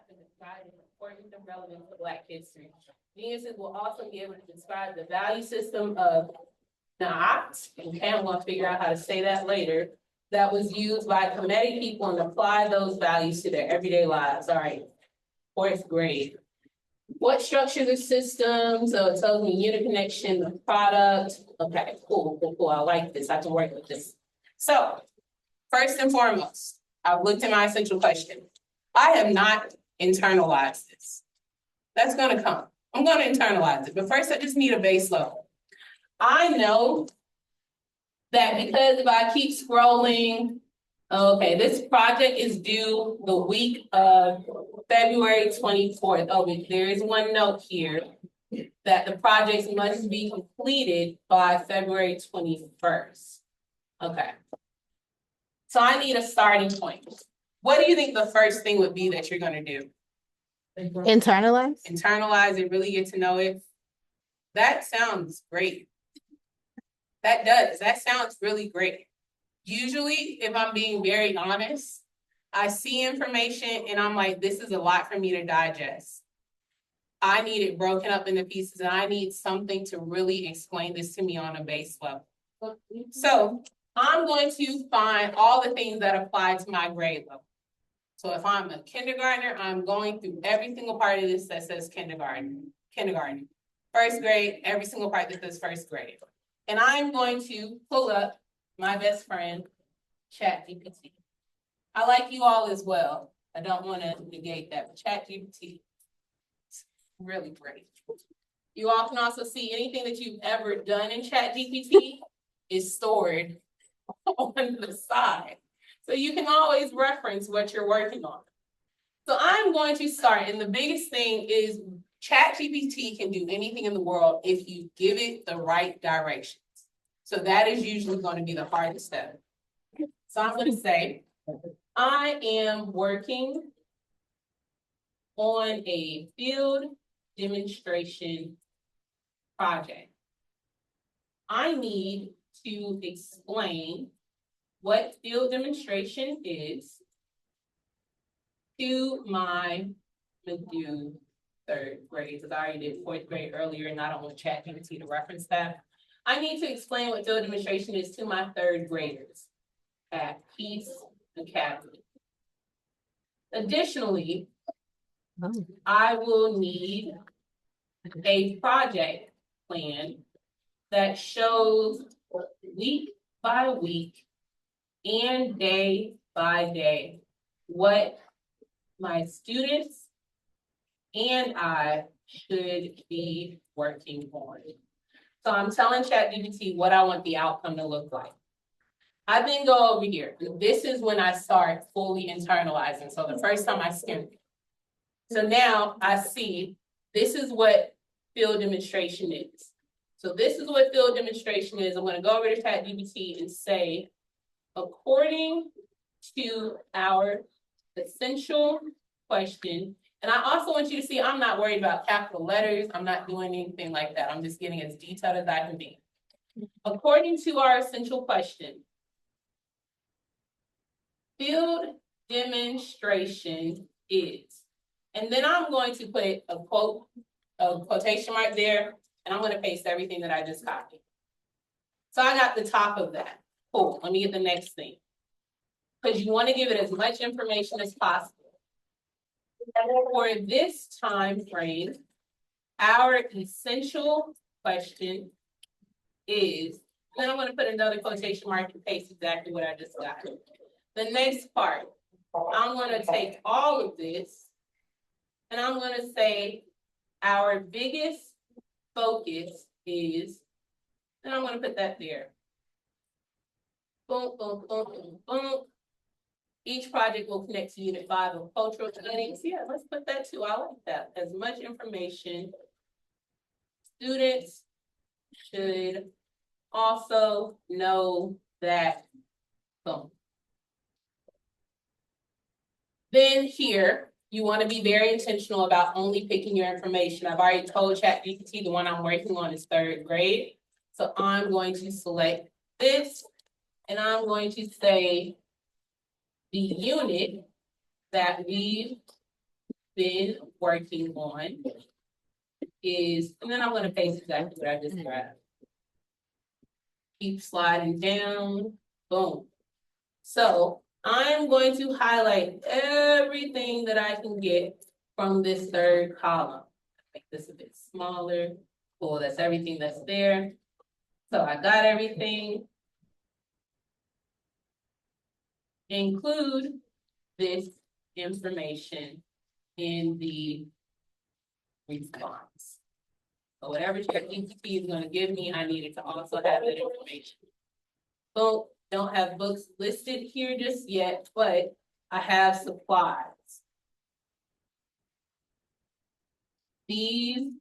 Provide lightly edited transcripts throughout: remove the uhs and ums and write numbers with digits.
to describe the importance and relevance of Black history. Geniuses will also be able to describe the value system of Na'at, okay, I'm gonna figure out how to say that later, that was used by Kemetic people and apply those values to their everyday lives. All right, fourth grade. What structure the system? So it tells me unit connection, the product. Okay, cool. I like this. I can work with this. So first and foremost, I've looked at my essential question. I have not internalized this. That's gonna come. I'm gonna internalize it, but first I just need a base level. I know that because if I keep scrolling, okay, this project is due the week of February 24th. Oh, but there is one note here that the projects must be completed by February 21st. Okay. So I need a starting point. What do you think the first thing would be that you're going to do? Internalize? Internalize it, really get to know it. That sounds great. That does. That sounds really great. Usually, if I'm being very honest, I see information and I'm like, this is a lot for me to digest. I need it broken up into pieces and I need something to really explain this to me on a base level. So I'm going to find all the things that apply to my grade level. So if I'm a kindergartner, I'm going through every single part of this that says kindergarten. First grade, every single part that says first grade. And I'm going to pull up my best friend, ChatGPT. I like you all as well. I don't want to negate that, but ChatGPT is really great. You all can also see anything that you've ever done in ChatGPT is stored on the side. So you can always reference what you're working on. So I'm going to start, and the biggest thing is ChatGPT can do anything in the world if you give it the right directions. So that is usually going to be the hardest step. So I'm going to say, I am working on a field demonstration project. I need to explain what field demonstration is to my third grade, because I already did fourth grade earlier and I don't want ChatGPT to reference that. I need to explain what field demonstration is to my third graders at Peace Academy. Additionally, I will need a project plan that shows week by week and day by day what my students and I should be working on. So I'm telling ChatGPT what I want the outcome to look like. I then go over here. This is when I start fully internalizing. So the first time I skimmed it. So now I see this is what field demonstration is. So this is what field demonstration is. I'm going to go over to ChatGPT and say, according to our essential question, and I also want you to see I'm not worried about capital letters. I'm not doing anything like that. I'm just getting as detailed as I can be. According to our essential question, field demonstration is, and then I'm going to put a quotation mark there, and I'm going to paste everything that I just copied. So I got the top of that. Cool. Let me get the next thing. Because you want to give it as much information as possible. For this time frame, our essential question is, then I'm going to put another quotation mark and paste exactly what I just got. The next part, I'm going to take all of this and I'm going to say our biggest focus is, and I'm going to put that there. Boom, boom, boom, boom, boom. Each project will connect to Unit 5 of Cultural Studies. Yeah, let's put that too. I like that. As much information. Students should also know that. Boom. Then here, you want to be very intentional about only picking your information. I've already told ChatGPT the one I'm working on is third grade. So I'm going to select this and I'm going to say the unit that we've been working on is, and then I'm gonna paste exactly what I just grabbed. Keep sliding down, boom. So I'm going to highlight everything that I can get from this third column. Make this a bit smaller. Cool, that's everything that's there. So I got everything. Include this information in the response. So whatever ChatGPT is gonna give me, I needed to also have that information. So don't have books listed here just yet, but I have supplies. These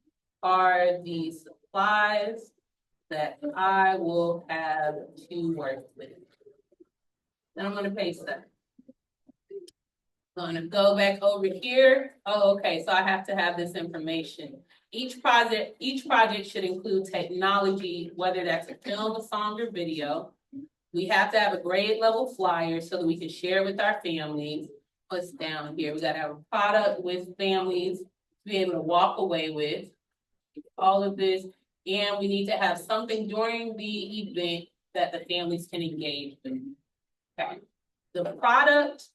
are the supplies that I will have to work with. Then I'm gonna paste that. Gonna go back over here. Oh, okay, so I have to have this information. Each project should include technology, whether that's a film, a song, or video. We have to have a grade level flyer so that we can share with our families. What's down here? We gotta have a product with families to be able to walk away with. All of this, and we need to have something during the event that the families can engage with. Okay. The product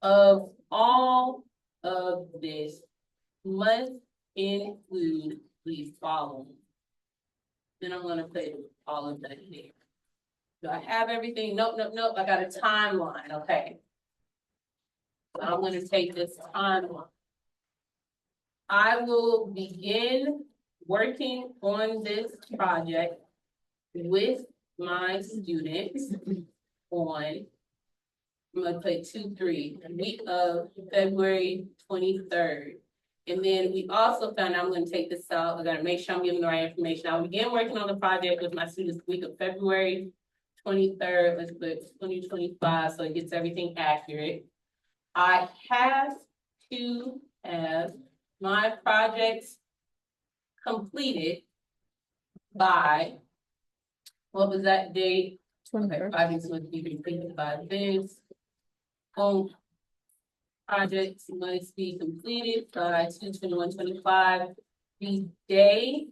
of all of this must include these following. Then I'm gonna put all of that there. Do I have everything? Nope, nope, nope. I got a timeline, okay. So I'm gonna take this timeline. I will begin working on this project with my students on, I'm gonna put 2-3, week of February 23rd. And then we also found out, I'm gonna take this out, I gotta make sure I'm giving the right information. I'll begin working on the project with my students week of February 23rd, let's put 2025, so it gets everything accurate. I have to have my projects completed by, what was that date? Okay, projects would be completed by this. Projects must be completed by 2/21/25. The day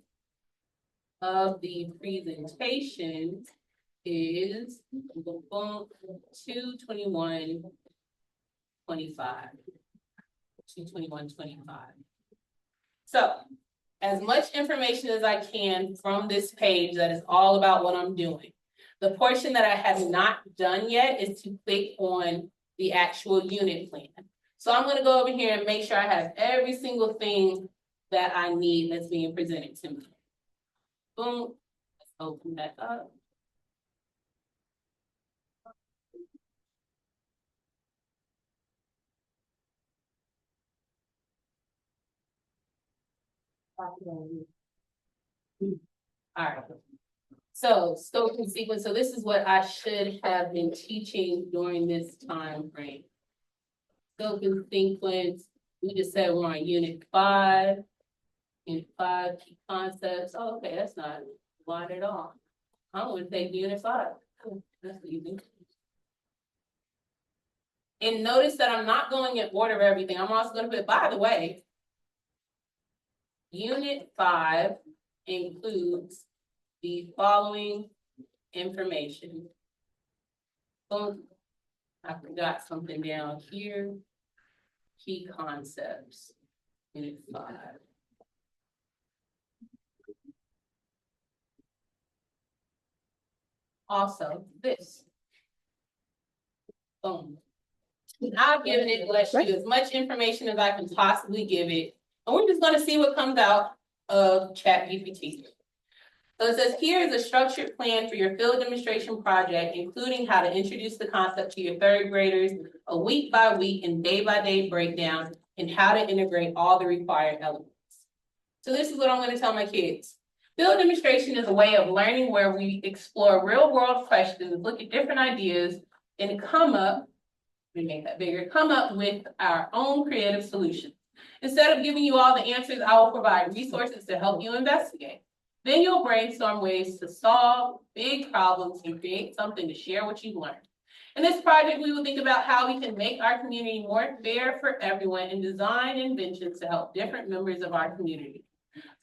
of the presentation is 2/21/25. 2/21/25. So, as much information as I can from this page that is all about what I'm doing. The portion that I have not done yet is to click on the actual unit plan. So I'm gonna go over here and make sure I have every single thing that I need that's being presented to me. Boom, let's open that up. All right. So scope and sequence. So this is what I should have been teaching during this time frame. Scope and sequence. We just said we're on unit 5. Unit 5 key concepts. Oh, okay, that's not wide at all. I'm gonna take unit 5. That's easy. And notice that I'm not going in order of everything. I'm also gonna put, by the way, unit 5 includes the following information. Boom. I forgot something down here. Key concepts. Unit 5. Also, this. Boom. I've given it, bless you, as much information as I can possibly give it. And we're just gonna see what comes out of ChatGPT. So it says, here is a structured plan for your field demonstration project, including how to introduce the concept to your third graders, a week by week and day by day breakdown, and how to integrate all the required elements. So this is what I'm gonna tell my kids. Field demonstration is a way of learning where we explore real world questions, look at different ideas, and come up with our own creative solutions. Instead of giving you all the answers, I will provide resources to help you investigate. Then you'll brainstorm ways to solve big problems and create something to share what you've learned. In this project, we will think about how we can make our community more fair for everyone and design inventions to help different members of our community.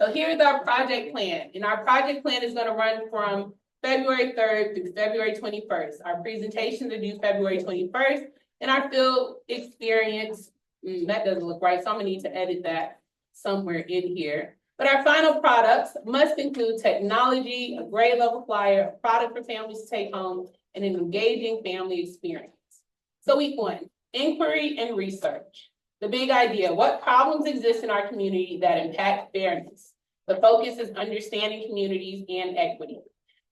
So here's our project plan, and our project plan is gonna run from February 3rd through February 21st. Our presentations are due February 21st, and our field experience, that doesn't look right, so I'm gonna need to edit that somewhere in here. But our final products must include technology, a grade level flyer, a product for families to take home, and an engaging family experience. So week 1, inquiry and research. The big idea, what problems exist in our community that impact fairness? The focus is understanding communities and equity.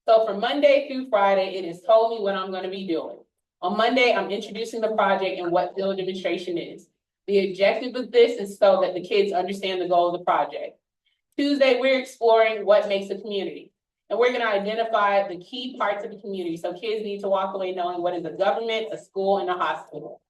So from Monday through Friday, it has told me what I'm gonna be doing. On Monday, I'm introducing the project and what field demonstration is. The objective of this is so that the kids understand the goal of the project. Tuesday, we're exploring what makes a community. And we're gonna identify the key parts of the community. So kids need to walk away knowing what is a government, a school, and a hospital.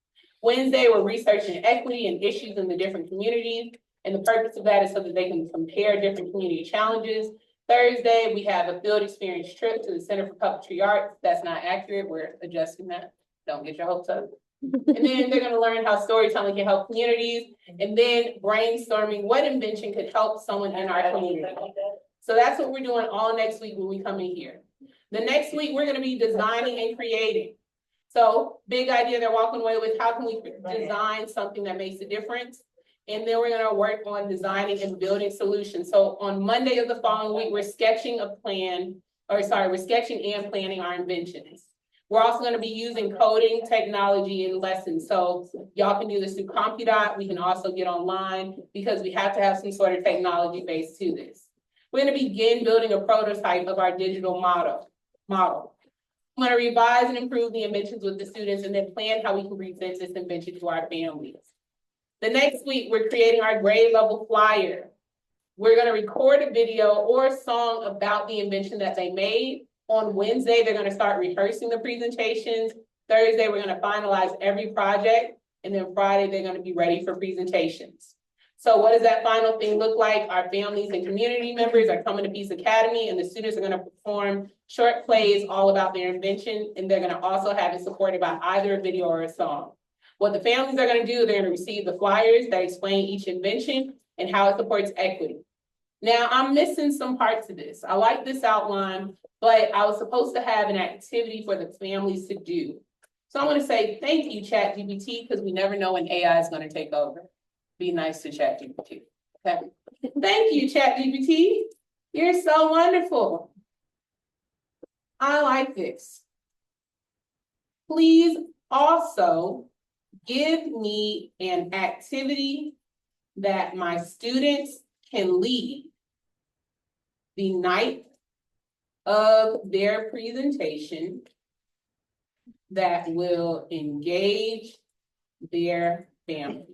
Wednesday, we're researching equity and issues in the different communities. And the purpose of that is so that they can compare different community challenges. Thursday, we have a field experience trip to the Center for Puppetry Arts. That's not accurate, we're adjusting that. Don't get your hopes up. And then they're gonna learn how storytelling can help communities, and then brainstorming what invention could help someone in our community. So that's what we're doing all next week when we come in here. The next week, we're gonna be designing and creating. So big idea they're walking away with, how can we design something that makes a difference? And then we're gonna work on designing and building solutions. So on Monday of the following week, we're sketching and planning our inventions. We're also gonna be using coding technology in lessons. So y'all can do this through CompuDot. We can also get online because we have to have some sort of technology base to this. We're gonna begin building a prototype of our digital model. I'm gonna revise and improve the inventions with the students and then plan how we can present this invention to our families. The next week, we're creating our grade level flyer. We're gonna record a video or a song about the invention that they made. On Wednesday, they're gonna start rehearsing the presentations. Thursday, we're gonna finalize every project. And then Friday, they're gonna be ready for presentations. So what does that final thing look like? Our families and community members are coming to Peace Academy, and the students are gonna perform short plays all about their invention. And they're gonna also have it supported by either a video or a song. What the families are gonna do, they're gonna receive the flyers that explain each invention and how it supports equity. Now, I'm missing some parts of this. I like this outline, but I was supposed to have an activity for the families to do. So I wanna say thank you, ChatGPT, because we never know when AI is gonna take over. Be nice to ChatGPT, okay? Thank you, ChatGPT. You're so wonderful. I like this. Please also give me an activity that my students can lead the night of their presentation that will engage their families.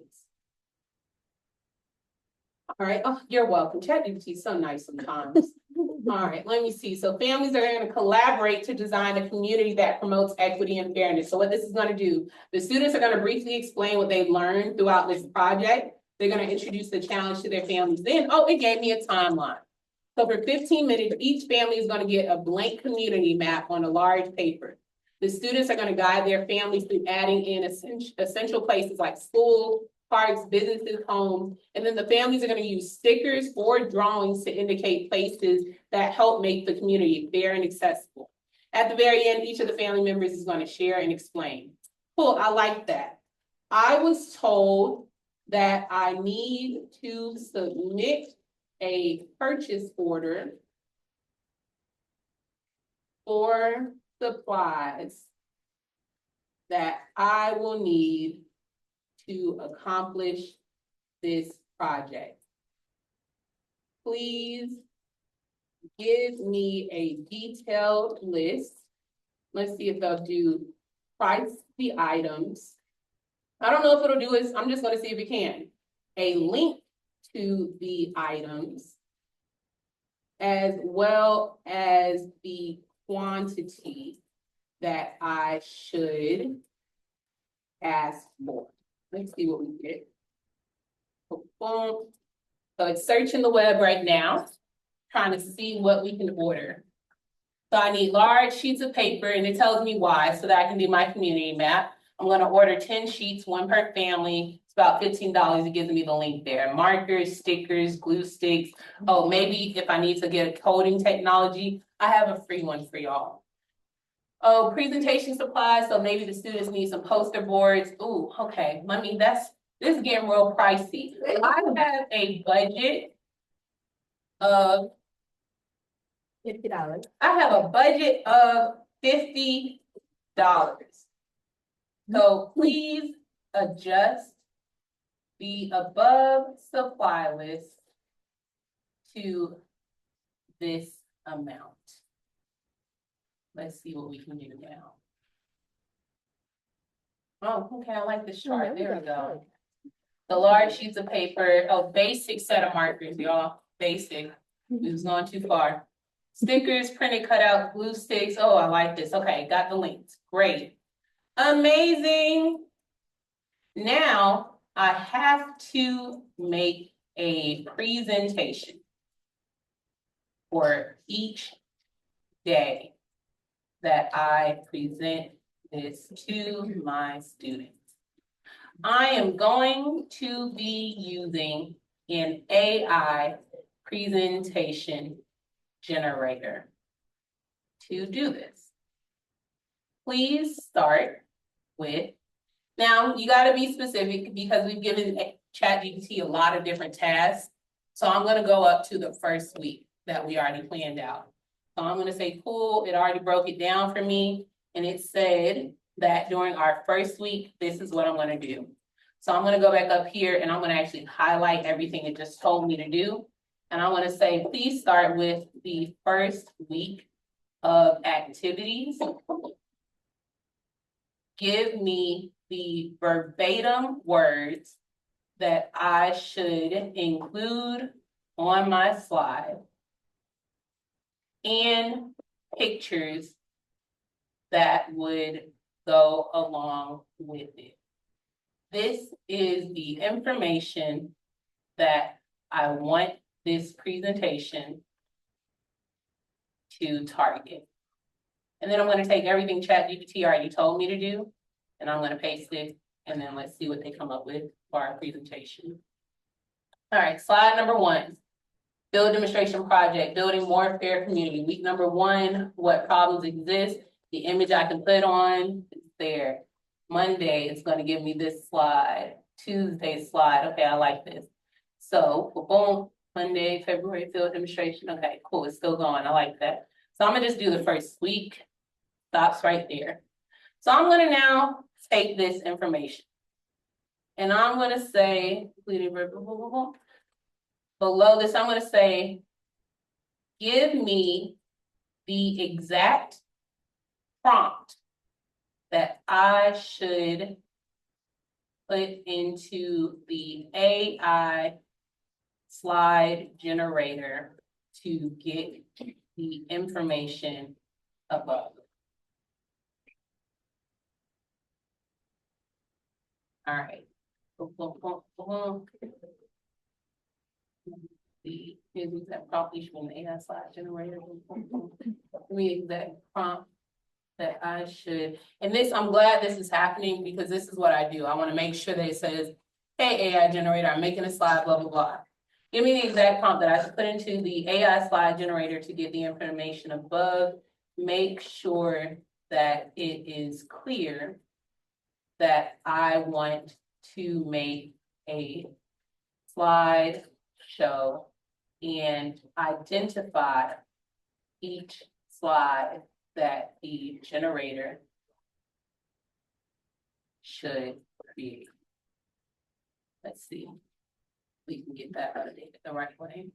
All right, oh, you're welcome. ChatGPT is so nice sometimes. All right, let me see. So families are gonna collaborate to design a community that promotes equity and fairness. So what this is gonna do, the students are gonna briefly explain what they've learned throughout this project. They're gonna introduce the challenge to their families. Then, oh, it gave me a timeline. So for 15 minutes, each family is gonna get a blank community map on a large paper. The students are gonna guide their families through adding in essential places like school, parks, businesses, homes, and then the families are gonna use stickers or drawings to indicate places that help make the community fair and accessible. At the very end, each of the family members is gonna share and explain. Cool, I like that. I was told that I need to submit a purchase order for supplies that I will need to accomplish this project. Please give me a detailed list. Let's see if they'll do price the items. I don't know if it'll do it. I'm just gonna see if it can. A link to the items, as well as the quantity that I should ask for. Let's see what we get. Boom. So it's searching the web right now, trying to see what we can order. So I need large sheets of paper, and it tells me why, so that I can do my community map. I'm gonna order 10 sheets, one per family. It's about $15. It gives me the link there. Markers, stickers, glue sticks. Oh, maybe if I need to get a coding technology, I have a free one for y'all. Oh, presentation supplies, so maybe the students need some poster boards. Ooh, okay, this is getting real pricey. I have a budget of $50. I have a budget of $50. So please adjust the above supply list to this amount. Let's see what we can do now. Oh, okay, I like this chart. There we go. The large sheets of paper, basic set of markers, y'all, basic. We was going too far. Stickers, printed cutout, glue sticks. Oh, I like this. Okay, got the links. Great. Amazing. Now I have to make a presentation for each day that I present this to my students. I am going to be using an AI presentation generator to do this. Please start with, now you gotta be specific because we've given ChatGPT a lot of different tasks. So I'm gonna go up to the first week that we already planned out. So I'm gonna say, cool, it already broke it down for me. And it said that during our first week, this is what I'm gonna do. So I'm gonna go back up here and I'm gonna actually highlight everything it just told me to do. And I wanna say, please start with the first week of activities. Give me the verbatim words that I should include on my slide and pictures that would go along with it. This is the information that I want this presentation to target. And then I'm gonna take everything ChatGPT already told me to do, and I'm gonna paste it, and then let's see what they come up with for our presentation. All right, slide number 1. Field demonstration project, building more fair community. Week number 1, what problems exist? The image I can put on is there. Monday, it's gonna give me this slide. Tuesday slide, okay, I like this. So, boom, Monday, February field demonstration. Okay, cool, it's still going, I like that. So I'm gonna just do the first week, stops right there. So I'm gonna now take this information. And I'm gonna say, below this, I'm gonna say, give me the exact prompt that I should put into the AI slide generator to get the information above. All right. Here's that prompt from the AI slide generator. Give me the exact prompt that I should, and this, I'm glad this is happening because this is what I do. I want to make sure that it says, hey, AI generator, I'm making a slide, blah, blah, blah. Give me the exact prompt that I should put into the AI slide generator to get the information above. Make sure that it is clear that I want to make a slide show and identify each slide that the generator should create. Let's see. We can get that updated the right way.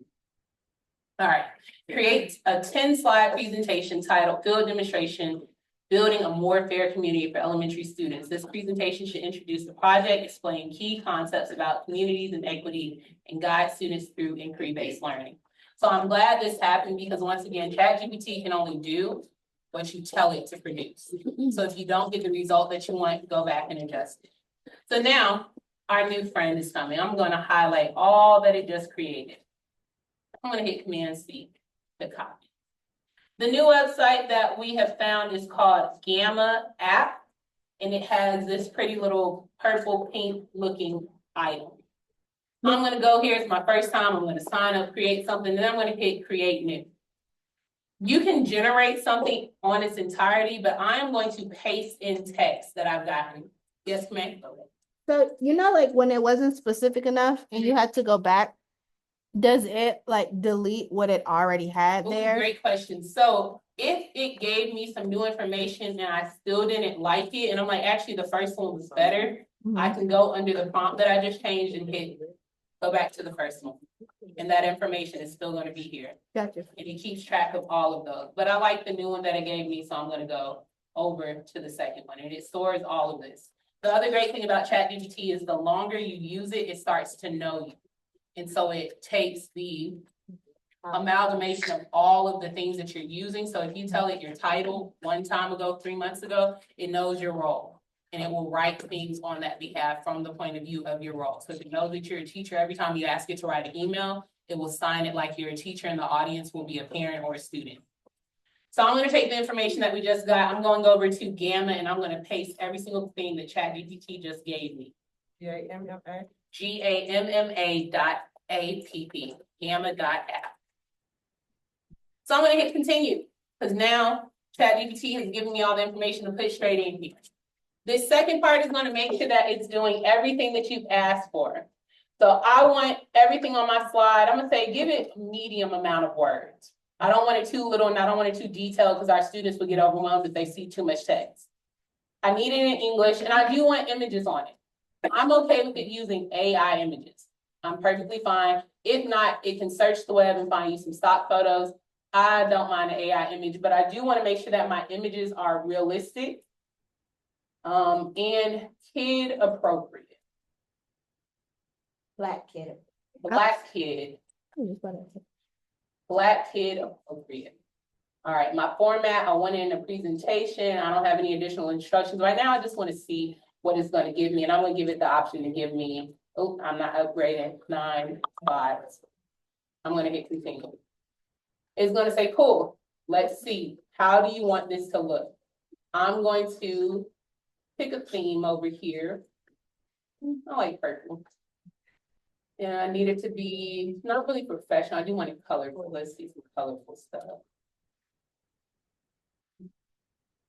All right, create a 10-slide presentation titled Field Demonstration, Building a More Fair Community for Elementary Students. This presentation should introduce the project, explain key concepts about communities and equity, and guide students through inquiry-based learning. So I'm glad this happened because once again, ChatGPT can only do what you tell it to produce. So if you don't get the result that you want, go back and adjust it. So now our new friend is coming. I'm going to highlight all that it just created. I'm going to hit Command C to copy. The new website that we have found is called Gamma App, and it has this pretty little purple pink looking item. I'm gonna go here, it's my first time, I'm gonna sign up, create something, then I'm gonna hit create new. You can generate something on its entirety, but I am going to paste in text that I've gotten. Yes, ma'am? So, like when it wasn't specific enough and you had to go back, does it like delete what it already had Ooh, there? great question. So if it gave me some new information and I still didn't like it, and I'm like, actually, the first one was better, I Mhm. can go under the prompt that I just changed and hit, go back to the first one. And that information is still gonna be here. Gotcha. And it keeps track of all of those. But I like the new one that it gave me, so I'm gonna go over to the second one, and it stores all of this. The other great thing about ChatGPT is the longer you use it, it starts to know you. And so it takes the amalgamation of all of the things that you're using. So if you tell it your title one time ago, 3 months ago, it knows your role. And it will write things on that behalf from the point of view of your role. So if it knows that you're a teacher, every time you ask it to write an email, it will sign it like you're a teacher and the audience will be a parent or a student. So I'm gonna take the information that we just got, I'm going over to Gamma and I'm gonna paste every single thing that ChatGPT just gave me. Gamma. GAMMA.APP, Gamma.app. So I'm gonna hit continue, because now ChatGPT has given me all the information to put straight in here. This second part is gonna make sure that it's doing everything that you've asked for. So I want everything on my slide, I'm gonna say, give it a medium amount of words. I don't want it too little and I don't want it too detailed because our students will get overwhelmed if they see too much text. I need it in English and I do want images on it. I'm okay with it using AI images. I'm perfectly fine. If not, it can search the web and find you some stock photos. I don't mind an AI image, but I do want to make sure that my images are realistic and kid appropriate. Black kid. Black kid appropriate. All right, my format, I want it in a presentation. I don't have any additional instructions right now. I just want to see what it's going to give me. And I'm going to give it the option to give me, oh, I'm not upgrading, 9 slides. I'm going to hit continue. It's going to say, cool, let's see. How do you want this to look? I'm going to pick a theme over here. I like purple. And I need it to be not really professional. I do want it colorful. Let's see some colorful stuff.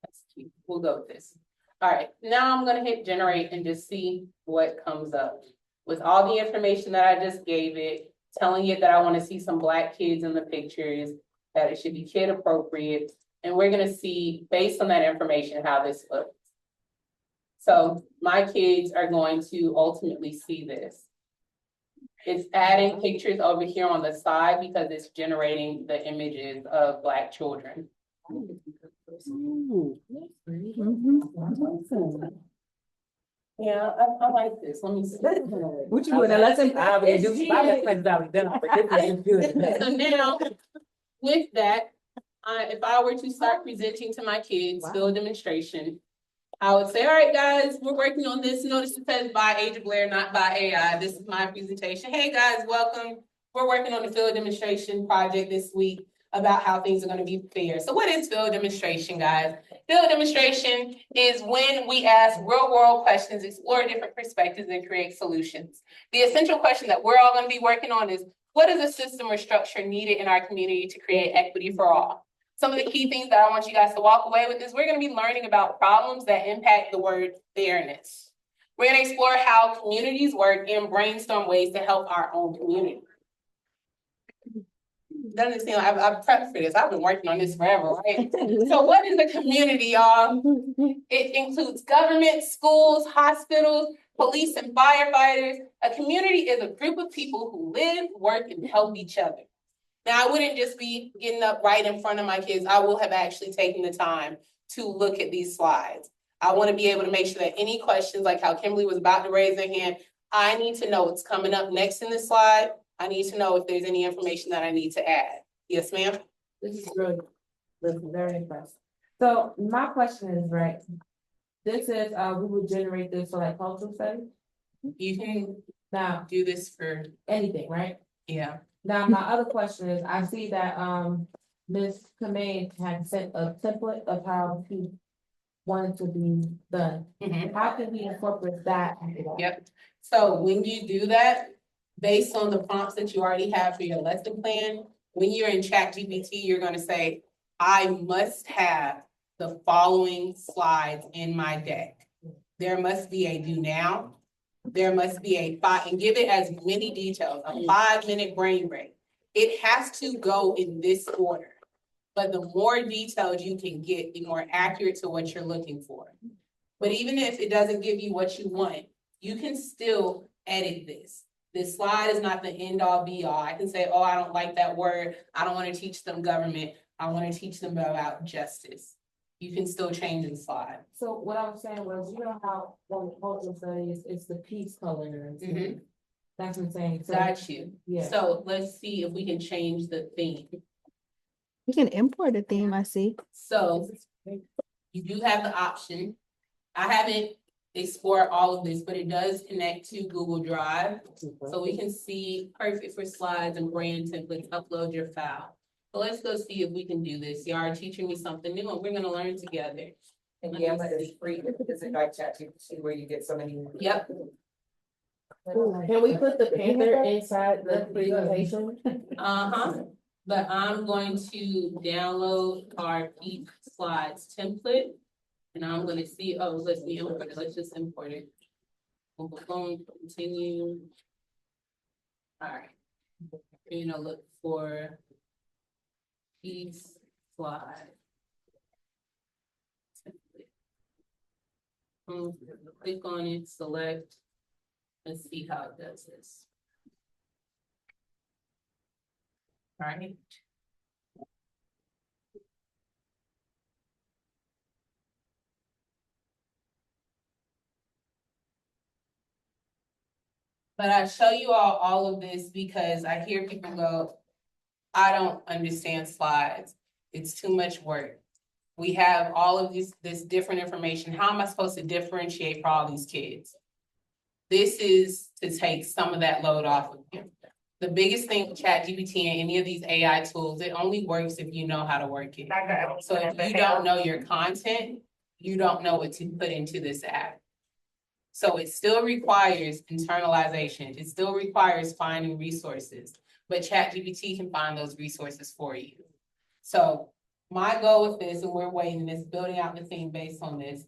That's cute. We'll go with this. All right, now I'm gonna hit generate and just see what comes up. With all the information that I just gave it, telling it that I want to see some Black kids in the pictures, that it should be kid appropriate. And we're gonna see, based on that information, how this looks. So my kids are going to ultimately see this. It's adding pictures over here on the side because it's generating the images of Black children. Yeah, I like this. Let me see. What you doing? A lesson? So now, with that, if I were to start presenting to my kids, do a demonstration, I would say, all right, guys, we're working on this. Notice it says by Age of Blair, not by AI. This is my presentation. Hey guys, welcome. We're working on the field demonstration project this week about how things are going to be fair. So what is field demonstration, guys? Field demonstration is when we ask real world questions, explore different perspectives, and create solutions. The essential question that we're all going to be working on is, what is a system or structure needed in our community to create equity for all? Some of the key things that I want you guys to walk away with is we're going to be learning about problems that impact the word fairness. We're going to explore how communities work and brainstorm ways to help our own community. Doesn't seem like I've prepped for this. I've been working on this forever, right? So what is a community, y'all? It includes government, schools, hospitals, police, and firefighters. A community is a group of people who live, work, and help each other. Now, I wouldn't just be getting up right in front of my kids. I will have actually taken the time to look at these slides. I want to be able to make sure that any questions, like how Kimberly was about to raise her hand, I need to know what's coming up next in this slide. I need to know if there's any information that I need to add. Yes, ma'am? This is really, very impressive. So my question is, right, this is, we would generate this for like cultural studies? You can Now, do this for, anything, right? yeah. Now, my other question is, I see that, Ms. Kame had sent a template of how he wanted to be done. Mhm. How can we incorporate that? Yep, so when you do that, based on the prompts that you already have for your lesson plan, when you're in ChatGPT, you're gonna say, I must have the following slides in my deck. There must be a do now, there must be a five, and give it as many details, a 5-minute brain break. It has to go in this order. But the more detailed you can get, the more accurate to what you're looking for. But even if it doesn't give you what you want, you can still edit this. This slide is not the end all be all. I can say, oh, I don't like that word. I don't want to teach them government. I want to teach them about justice. You can still change the slide. So what I was saying was, you know how when cultural studies, it's the peach color. and Mhm. That's what I'm saying. So, Got you. yeah. So let's see if we can change the theme. You can import a theme, I see. So you do have the option. I haven't explored all of this, but it does connect to Google Drive. So we can see perfect for slides and brand templates, upload your file. So let's go see if we can do this. You are teaching me something new and we're gonna learn together. And yeah, but it's free, is it like ChatGPT where you get so many? Yep, Can we put the panther inside the presentation? uh-huh. But I'm going to download our Peak Slides template. And I'm gonna see, oh, let's import it, let's just import it. Boom, boom, boom, continue. All right. You're gonna look for these slide. Template. Click on it, select, and see how it does this. All right. But I show you all of this because I hear people go, I don't understand slides. It's too much work. We have all of this different information. How am I supposed to differentiate for all these kids? This is to take some of that load off of you. The biggest thing with ChatGPT and any of these AI tools, it only works if you know how to work it. So if you don't know your content, you don't know what to put into this app. So it still requires internalization. It still requires finding resources, but ChatGPT can find those resources for you. So my goal with this, and we're waiting this, building out the theme based on this,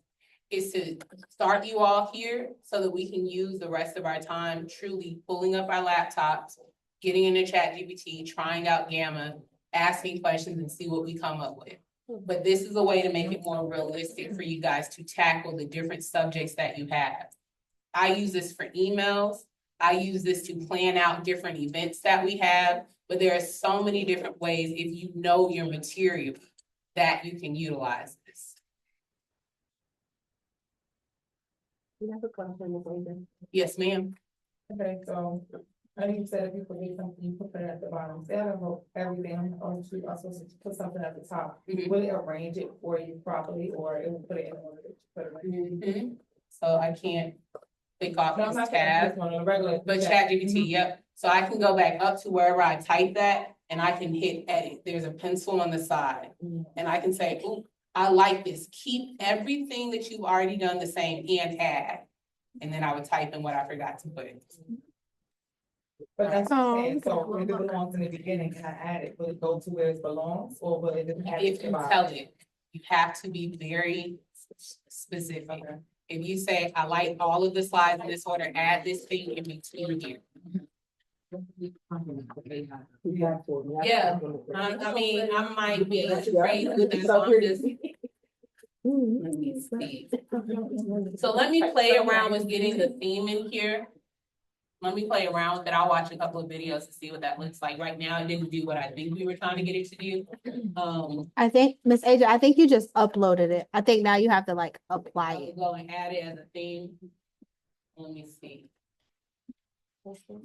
is to start you all here so that we can use the rest of our time truly pulling up our laptops, getting into ChatGPT, trying out Gamma, asking questions and see what we come up with. But this is a way to make it more realistic for you guys to tackle the different subjects that you have. I use this for emails. I use this to plan out different events that we have, but there are so many different ways if you know your material that you can utilize this. You have a question, Yes, ma'am. Okay, so, I think you said if people need something, you put it at the bottom, instead of everything on the sheet, also put something at the top. Mhm. Will it arrange it for you properly, or it will put it in order to put it right? Mhm. So I can't click off No, I'm this not saying tab, this one, on the regular. but yeah. ChatGPT, yep. So I can go back up to wherever I type that and I can hit edit. There's a pencil on the side. And I can say, ooh, I like this. Keep everything that you've already done the same and add. And then I would type in what I forgot to put. But that's what I'm Oh, saying, so if it belongs in the beginning, can I add it, will it go to where it belongs, or will it just add it If to you the bottom? tell it, you have to be very specific. Okay. If you say, I like all of the slides in this order, add this thing in between here. Yeah, I mean, I might be crazy with this, so I'm just. Let me see. So let me play around with getting the theme in here. Let me play around with it. I'll watch a couple of videos to see what that looks like. Right now, it didn't do what I think we were trying to get it to do. I think, Miss Aja, I think you just uploaded it. I think now you have to like apply I'll it. go and add it as a theme. Let me see.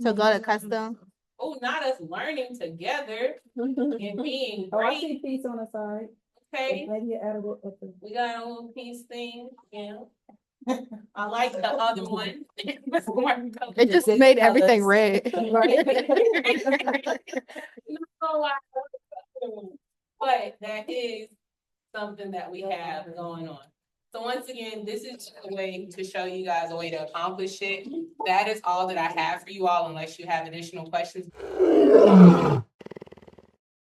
So go to custom. Oh, not us learning together and being Oh, I great, see peace on the side. okay? Maybe you add a little. We got a little piece thing, yeah. I like the other one. It just made everything red. Right. No, But that is something that we have going on. So once again, this is just a way to show you guys a way to accomplish it. That is all that I have for you all, unless you have additional questions.